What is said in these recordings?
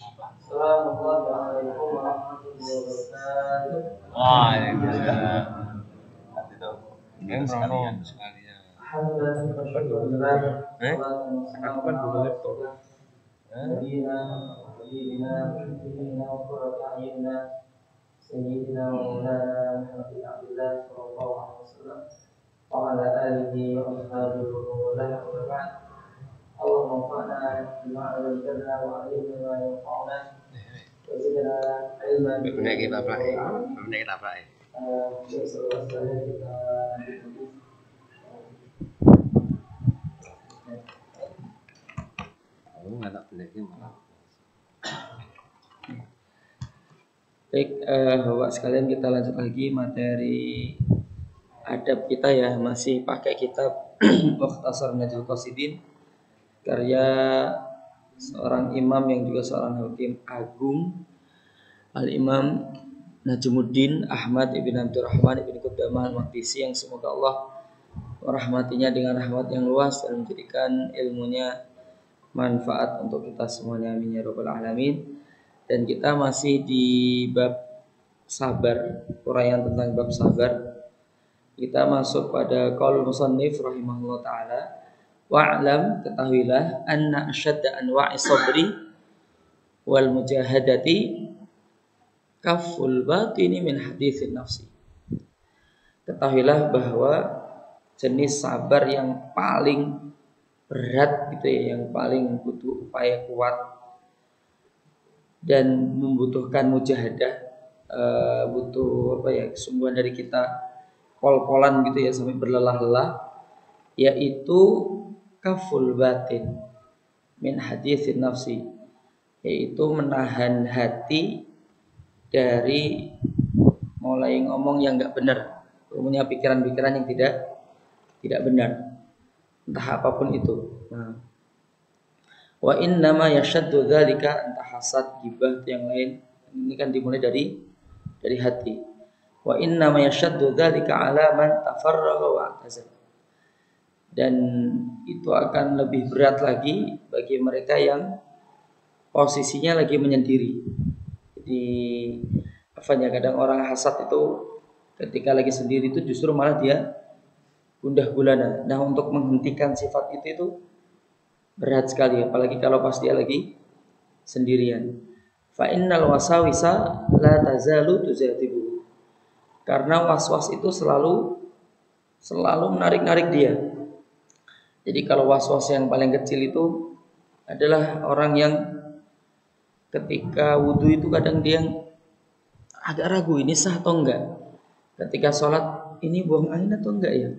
Assalamualaikum warahmatullahi wabarakatuh. Wah, yang ada ini sekalian. Sayyidina Maulana Muhammad Abdullah sallallahu alaihi wasallam wa ala alihi wa ashabihi wa man wala. Allahumma fa'na bima 'allamtana wa 'allimna ma yanfa'una wa zidna ilman. Benar kita pakai. Benar kita pakai. Oh, enggak tak benar malah. Baik, Bapak sekalian, kita lanjut lagi materi adab kita ya, masih pakai kitab Mukhtasar Minhajul Qasidin karya seorang imam yang juga seorang hakim agung, Al-Imam Najmuddin Ahmad ibn Abdurrahman ibn Qudamah Al-Maqdisi, yang semoga Allah merahmatinya dengan rahmat yang luas dan menjadikan ilmunya manfaat untuk kita semuanya, amin ya rabbal alamin. Dan kita masih di bab sabar, uraian tentang bab sabar. Kita masuk pada qaul musannif rahimahullah taala, wa'lam, ketahuilah, anna asyadda anwa'i sabri wal mujahadati kaful batini min haditsin nafsi. Ketahuilah bahwa jenis sabar yang paling berat gitu ya, yang paling butuh upaya kuat dan membutuhkan mujahadah, butuh apa ya, kesungguhan dari kita, pol-polan gitu ya, sampai berlelah-lelah, yaitu kaful batin min haditsin nafsi, yaitu menahan hati dari mulai ngomong yang enggak benar, punya pikiran-pikiran yang tidak benar, entah apapun itu. Nah, wa innama yashaddu dzalika, entah hasad, gibah, yang lain, ini kan dimulai dari hati. Wa innama yashaddu dzalika ala man tafarraga wa atazal, dan itu akan lebih berat lagi bagi mereka yang posisinya lagi menyendiri. Jadi apanya, kadang orang hasad itu ketika lagi sendiri itu justru malah dia gundah gulana. Nah, untuk menghentikan sifat itu berat sekali, apalagi kalau pas dia lagi sendirian. Fa innal wasawisa la tazalu tuzatibu, karena waswas itu selalu menarik-narik dia. Jadi kalau waswas yang paling kecil itu adalah orang yang ketika wudhu itu kadang dia agak ragu, ini sah atau enggak. Ketika sholat, ini buang air atau enggak ya.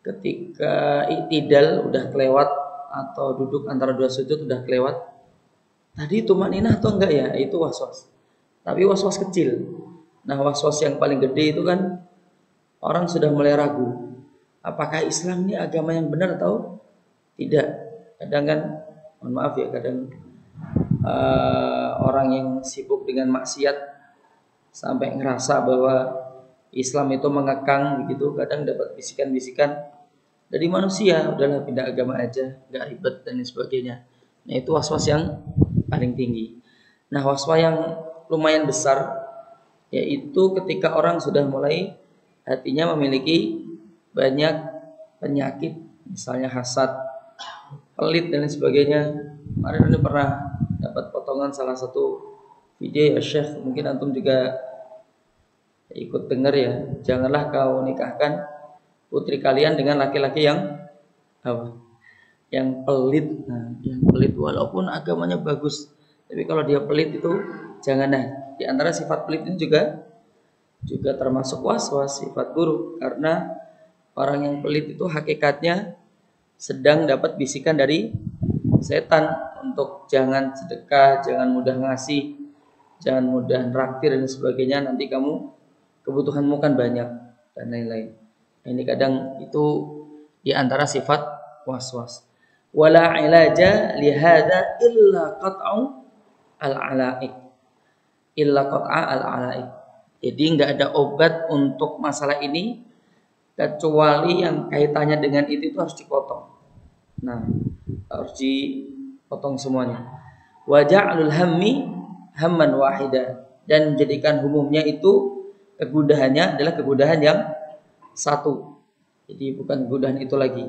Ketika i'tidal udah kelewat, atau duduk antara dua sujud udah kelewat, tadi tumakninah atau enggak ya, itu waswas. Tapi waswas kecil. Nah, waswas yang paling gede itu kan orang sudah mulai ragu, apakah Islam ini agama yang benar atau tidak. Kadang kan, mohon maaf ya, kadang orang yang sibuk dengan maksiat sampai ngerasa bahwa Islam itu mengekang begitu, kadang dapat bisikan-bisikan dari manusia, udahlah pindah agama aja, nggak ribet dan sebagainya. Nah, itu waswas yang paling tinggi. Nah, waswas yang lumayan besar yaitu ketika orang sudah mulai hatinya memiliki banyak penyakit, misalnya hasad, pelit dan sebagainya. Kemarin ini pernah dapat potongan salah satu video ya Syekh, mungkin antum juga ikut dengar ya. Janganlah kau nikahkan putri kalian dengan laki-laki yang apa? Yang pelit. Nah, yang pelit walaupun agamanya bagus, tapi kalau dia pelit itu jangan. Nah, di antara sifat pelit ini juga termasuk waswas, sifat buruk, karena orang yang pelit itu hakikatnya sedang dapat bisikan dari setan untuk jangan sedekah, jangan mudah ngasih, jangan mudah nraktir dan sebagainya, nanti kamu kebutuhanmu kan banyak dan lain-lain. Ini kadang itu di antara sifat waswas. Wala ilaja lihada illa qat'u al-alaik. Illa qat'a al-alaik. Jadi enggak ada obat untuk masalah ini kecuali yang kaitannya dengan itu harus dipotong. Nah, harus dipotong semuanya. wa ja'alul hammi hamman wahida, dan menjadikan umumnya itu kegundahannya adalah kegundahan yang satu. Jadi bukan kegundahan itu lagi.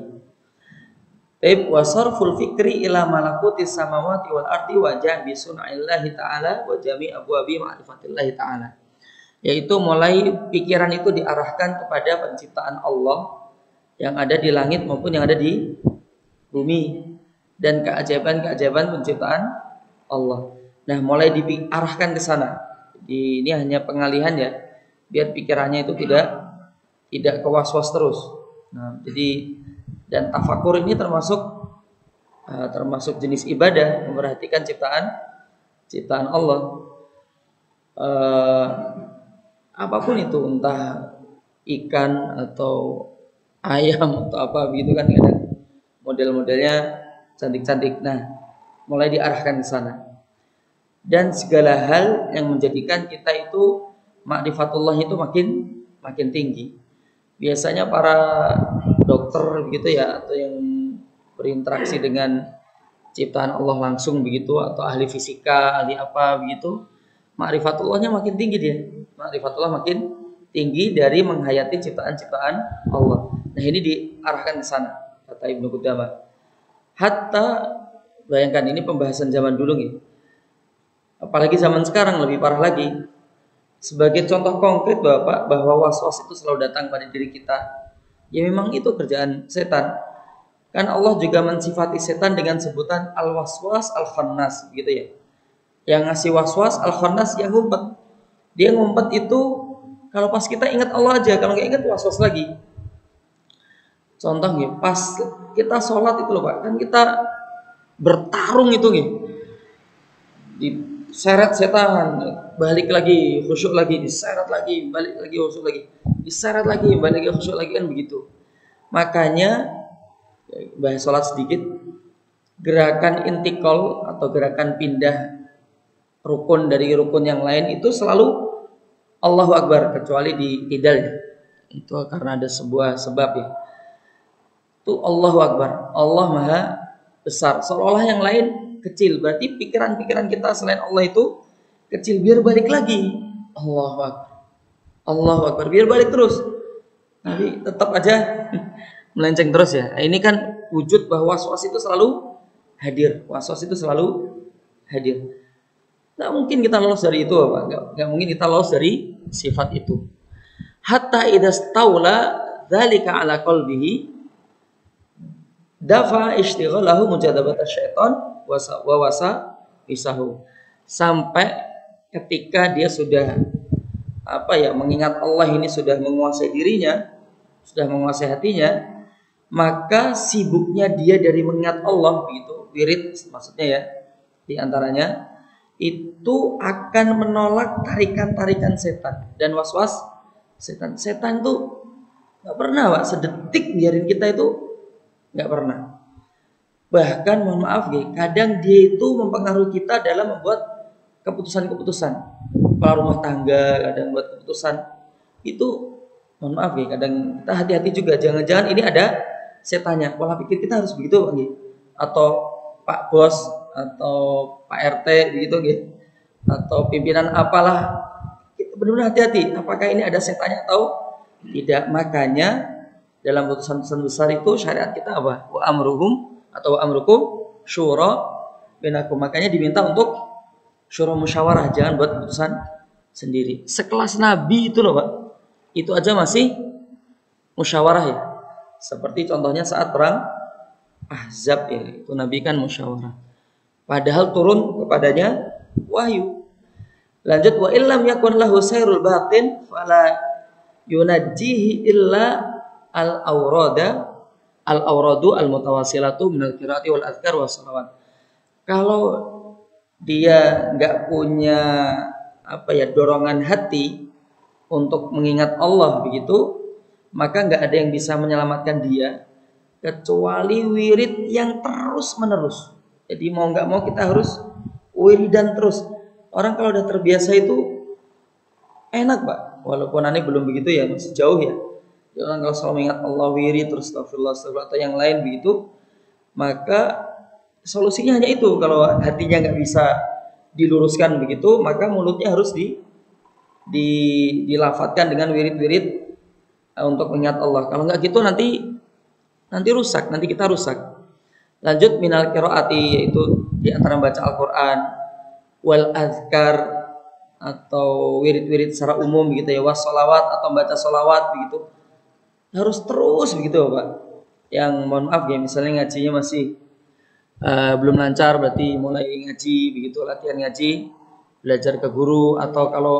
Taib wa sarful fikri ila malakuti samawati wal ardi wa jami sun'illahi ta'ala wa jami abwabi ma'rifatillahi ta'ala. Yaitu mulai pikiran itu diarahkan kepada penciptaan Allah yang ada di langit maupun yang ada di bumi, dan keajaiban-keajaiban penciptaan Allah. Nah, mulai diarahkan ke sana. Ini hanya pengalihan ya, biar pikirannya itu tidak kewas-was terus. Nah, jadi dan tafakur ini termasuk jenis ibadah, memperhatikan ciptaan Allah. Apapun itu, entah ikan atau ayam atau apa begitu kan, kadang model-modelnya cantik-cantik. Nah, mulai diarahkan ke sana. Dan segala hal yang menjadikan kita itu ma'rifatullah itu makin tinggi. Biasanya para dokter begitu ya, atau yang berinteraksi dengan ciptaan Allah langsung begitu, atau ahli fisika, ahli apa begitu, ma'rifatullahnya makin tinggi dia. Ma'rifatullah makin tinggi dari menghayati ciptaan-ciptaan Allah. Nah, ini diarahkan ke sana, kata Ibnu Qudamah. Hatta, bayangkan ini pembahasan zaman dulu nih. Apalagi zaman sekarang lebih parah lagi. Sebagai contoh konkret bahwa was-was itu selalu datang pada diri kita, ya memang itu kerjaan setan. Kan Allah juga mensifati setan dengan sebutan al-waswas al-khannas gitu ya. Yang ngasih was-was al-khannas, yang ngumpet. Dia ngumpet itu kalau pas kita ingat Allah aja, kalau nggak ingat was-was lagi. Contohnya pas kita sholat itu loh Pak, kan kita bertarung itu nih. Diseret setan, balik lagi khusyuk lagi, diseret lagi, balik lagi khusyuk lagi, diseret lagi, balik lagi khusyuk lagi, kan begitu. Makanya bahas sholat sedikit, gerakan intikal atau gerakan pindah rukun dari rukun yang lain itu selalu Allahu Akbar, kecuali di idal ya. Itu karena ada sebuah sebab ya. Itu Allahu Akbar, Allah Maha Besar. Seolah-olah yang lain kecil, berarti pikiran-pikiran kita selain Allah itu kecil, biar balik lagi Allahu Akbar, Allahu Akbar, biar balik terus. Tapi tetap aja melenceng terus ya. Ini kan wujud bahwa waswas itu selalu hadir. Waswas itu selalu hadir. Nggak mungkin kita lolos dari itu, Pak. Nggak mungkin kita lolos dari sifat itu. Hatta idza staula dzalika ala qalbihi dafa ishtighalahu mujadabat syaitan wa wasa isahu. Sampai ketika dia sudah mengingat Allah ini sudah menguasai dirinya, sudah menguasai hatinya, maka sibuknya dia dari mengingat Allah begitu, wirid maksudnya ya, di antaranya itu akan menolak tarikan-tarikan setan dan was-was setan. Setan tuh nggak pernah Pak sedetik biarin kita itu, nggak pernah. Bahkan mohon maaf kadang dia itu mempengaruhi kita dalam membuat keputusan-keputusan. Kepala rumah tangga kadang buat keputusan itu, mohon maaf kadang kita hati-hati juga, jangan-jangan ini ada setannya. Pola pikir kita harus begitu Pak, atau Pak Bos atau Pak RT begitu atau pimpinan apalah, kita benar-benar hati-hati apakah ini ada setannya atau tidak. Makanya dalam putusan-putusan besar itu syariat kita apa? Wa amruhum atau wa amrukum syura bainakum. Makanya diminta untuk syura musyawarah, jangan buat keputusan sendiri. Sekelas Nabi itu loh Pak, itu aja masih musyawarah ya. Seperti contohnya saat perang Ahzab ya, itu Nabi kan musyawarah. Padahal turun kepadanya wahyu. Lanjut, wa illam yakun lahu sairul batin fala yunajjihi illa al-awradu al-mutawasilatu minal qiraati wal azkar was salawat. Kalau dia nggak punya dorongan hati untuk mengingat Allah begitu, maka nggak ada yang bisa menyelamatkan dia kecuali wirid yang terus menerus. Jadi mau nggak mau kita harus wiridan terus. Orang kalau udah terbiasa itu enak Pak, walaupun aneh belum begitu ya, masih jauh ya. Orang kalau selalu mengingat Allah wirid terus astagfirullah atau yang lain begitu, maka solusinya hanya itu. Kalau hatinya nggak bisa diluruskan begitu, maka mulutnya harus dilafatkan dengan wirid-wirid untuk mengingat Allah. Kalau nggak gitu nanti rusak, nanti kita rusak. Lanjut minal qiraati, yaitu di antara baca Al-Qur'an, wal azkar atau wirid-wirid secara umum gitu ya, was sholawat atau baca sholawat begitu. Harus terus begitu Pak. Yang mohon maaf ya, misalnya ngajinya masih belum lancar, berarti mulai ngaji begitu, latihan ngaji, belajar ke guru, atau kalau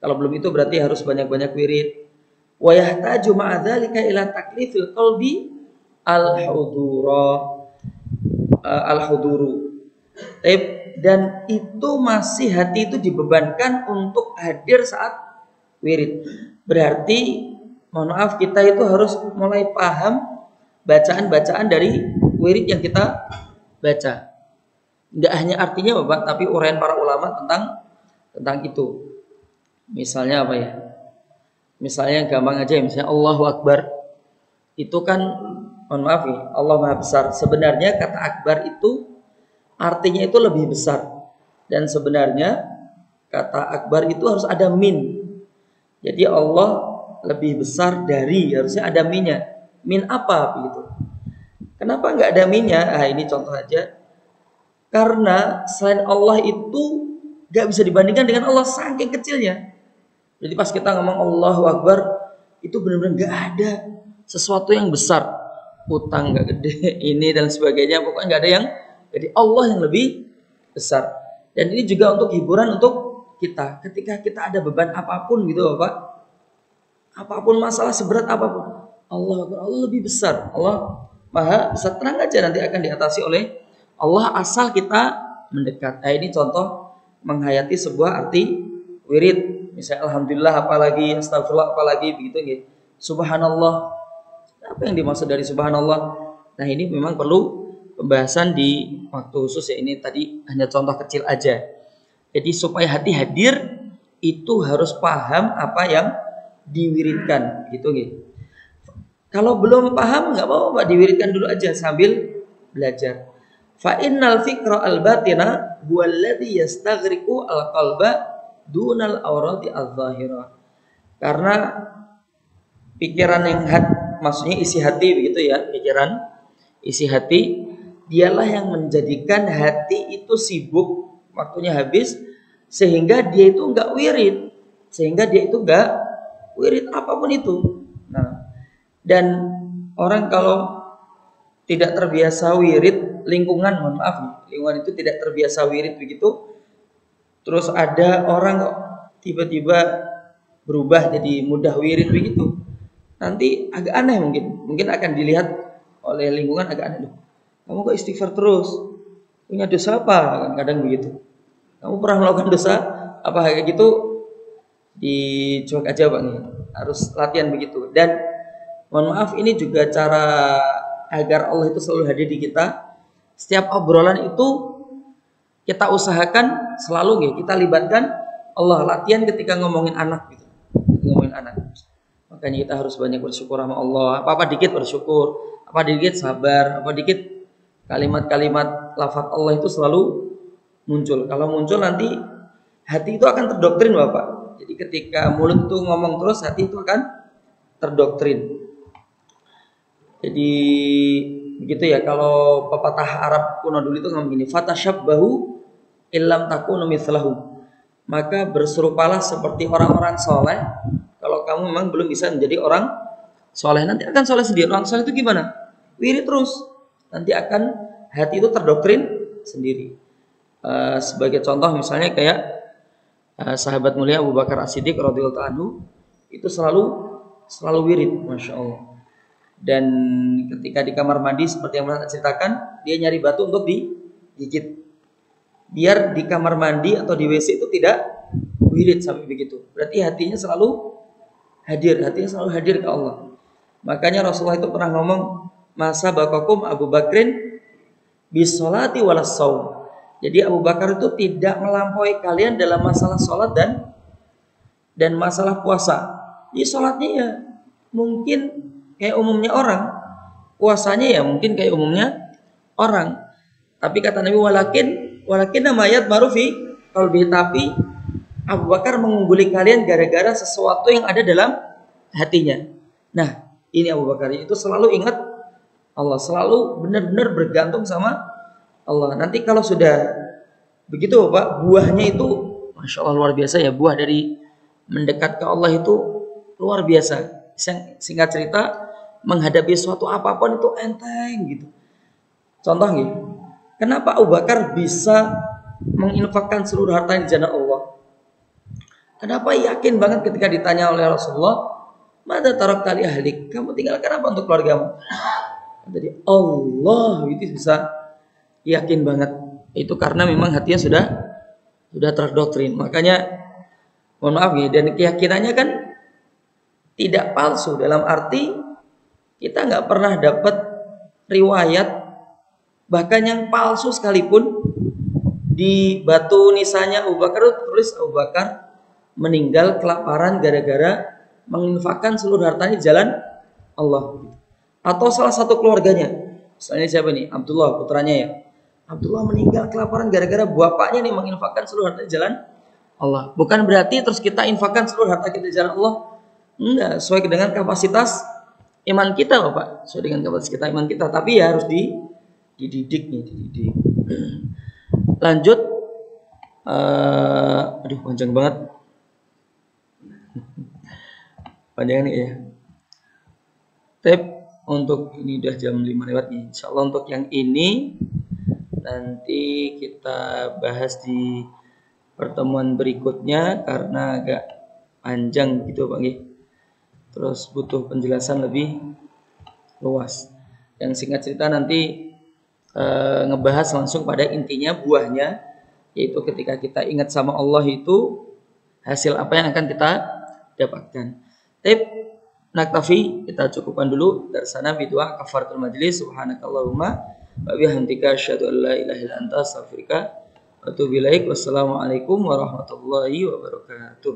belum itu berarti harus banyak-banyak wirid. Wa yahtaju ma'a dzalika ila taklifil qalbi al-huduru. Dan itu masih hati itu dibebankan untuk hadir saat wirid. Berarti mohon maaf, kita itu harus mulai paham bacaan-bacaan dari wirid yang kita baca. Enggak hanya artinya Bapak, tapi uraian para ulama tentang itu. Misalnya apa ya? Misalnya gampang aja ya, misalnya Allahu Akbar. Itu kan mohon maaf ya, Allah Maha Besar. Sebenarnya kata akbar itu artinya itu lebih besar. Dan sebenarnya kata akbar itu harus ada min. Jadi Allah lebih besar dari, harusnya ada minnya. Min apa begitu? Kenapa nggak ada minnya? Ah, ini contoh aja. Karena selain Allah itu nggak bisa dibandingkan dengan Allah, saking kecilnya. Jadi pas kita ngomong Allahu Akbar, itu benar-benar nggak ada sesuatu yang besar. Utang nggak gede, ini dan sebagainya. Pokoknya nggak ada yang, jadi Allah yang lebih besar. Dan ini juga untuk hiburan untuk kita. Ketika kita ada beban apapun gitu Bapak, apapun masalah seberat apapun, Allah lebih besar, Allah Maha besar. Tenang aja, nanti akan diatasi oleh Allah asal kita mendekat. Nah, ini contoh menghayati sebuah arti wirid. Misalnya alhamdulillah apalagi, astagfirullah apalagi begitu ya. Subhanallah. Apa yang dimaksud dari subhanallah? Nah, ini memang perlu pembahasan di waktu khusus ya. Ini tadi hanya contoh kecil aja. Jadi supaya hati hadir itu harus paham apa yang diwiridkan gitu. Kalau belum paham nggak apa-apa, diwiridkan dulu aja sambil belajar. Fa innal fikra al-batina huwa alladhi yastaghriqu al-qalba dunal awrati adh-dhahirah. Karena pikiran yang maksudnya isi hati begitu ya, pikiran isi hati dialah yang menjadikan hati itu sibuk, waktunya habis, sehingga dia itu enggak wirid, apapun itu. Nah, dan orang kalau tidak terbiasa wirid, lingkungan itu tidak terbiasa wirid begitu, terus ada orang kok tiba-tiba berubah jadi mudah wirid begitu, nanti agak aneh, mungkin akan dilihat oleh lingkungan agak aneh. Kamu kok istighfar terus? Punya dosa apa? Kadang begitu. Kamu pernah melakukan dosa apa kayak gitu? Dicuek aja Bang. Harus latihan begitu. Dan mohon maaf, ini juga cara agar Allah itu selalu hadir di kita. Setiap obrolan itu kita usahakan selalu kita libatkan Allah. Latihan ketika ngomongin anak gitu. Ngomongin anak. Makanya kita harus banyak bersyukur sama Allah. Apa-apa dikit bersyukur, apa dikit sabar, apa dikit kalimat-kalimat lafaz Allah itu selalu muncul. Kalau muncul nanti hati itu akan terdoktrin Bapak. Jadi ketika mulut itu ngomong terus, hati itu akan terdoktrin. Jadi begitu ya, kalau pepatah Arab kuno dulu itu ngomong gini, fatashabbahu illam takunu mithlahu. Maka berserupalah seperti orang-orang soleh. Kalau kamu memang belum bisa menjadi orang soleh, nanti akan soleh sendiri. Orang soleh itu gimana? Wirid terus. Nanti akan hati itu terdoktrin sendiri. Sebagai contoh misalnya kayak sahabat mulia Abu Bakar As-Siddiq radhiyallahu anhu, itu selalu wirid, masya Allah. Dan ketika di kamar mandi seperti yang pernah saya ceritakan, dia nyari batu untuk digigit. Biar di kamar mandi atau di WC itu tidak wirid sampai begitu. Berarti hatinya selalu hadir ke Allah. Makanya Rasulullah itu pernah ngomong, masa bakakum Abu Bakrin bisolati walas saum. Jadi Abu Bakar itu tidak melampaui kalian dalam masalah sholat dan masalah puasa. Jadi sholatnya ya mungkin kayak umumnya orang, puasanya ya mungkin kayak umumnya orang. Tapi kata Nabi walakin namayat marufi qalbi, tapi Abu Bakar mengungguli kalian gara-gara sesuatu yang ada dalam hatinya. Nah, ini Abu Bakar itu selalu ingat Allah, selalu benar-benar bergantung sama Allah. Nanti kalau sudah begitu Pak, buahnya itu Masya Allah luar biasa ya. Buah dari mendekat ke Allah itu luar biasa. Singkat cerita, menghadapi suatu apapun itu enteng gitu. Contoh nih, kenapa Abu Bakar bisa menginfakkan seluruh harta di jalan Allah? Kenapa yakin banget ketika ditanya oleh Rasulullah, "Mada tarakta li ahlik?" Kamu tinggalkan apa untuk keluargamu? Jadi Allah itu bisa yakin banget. Itu karena memang hatinya sudah terdoktrin. Makanya mohon maaf ya, dan keyakinannya kan tidak palsu dalam arti kita nggak pernah dapat riwayat bahkan yang palsu sekalipun di batu nisannya Abu Bakar tulis Abu Bakar meninggal kelaparan gara-gara menginfakkan seluruh hartanya di jalan Allah. Atau salah satu keluarganya, misalnya siapa nih? Abdullah, putranya ya. Abdullah meninggal kelaparan gara-gara bapaknya nih menginfakkan seluruh harta di jalan Allah. Bukan berarti terus kita infakkan seluruh harta kita di jalan Allah. Enggak, sesuai dengan kapasitas iman kita Bapak. Sesuai dengan kapasitas kita iman kita, tapi ya harus dididik nih, dididik. Lanjut, aduh panjang banget. Panjang nih ya. Tip untuk ini udah jam 5 lewat nih. Insya Allah untuk yang ini nanti kita bahas di pertemuan berikutnya karena agak panjang gitu Pak Nggih. Terus butuh penjelasan lebih luas. Yang singkat cerita nanti ngebahas langsung pada intinya buahnya, yaitu ketika kita ingat sama Allah itu hasil apa yang akan kita dapatkan. Tip naktafi, kita cukupkan dulu dari sana bidua kafaratul majlis. Subhanakallahumma wa bihamdika asyhadu an la ilaha illa anta astaghfiruka wa atubu ilaik. Wassalamualaikum warahmatullahi wabarakatuh.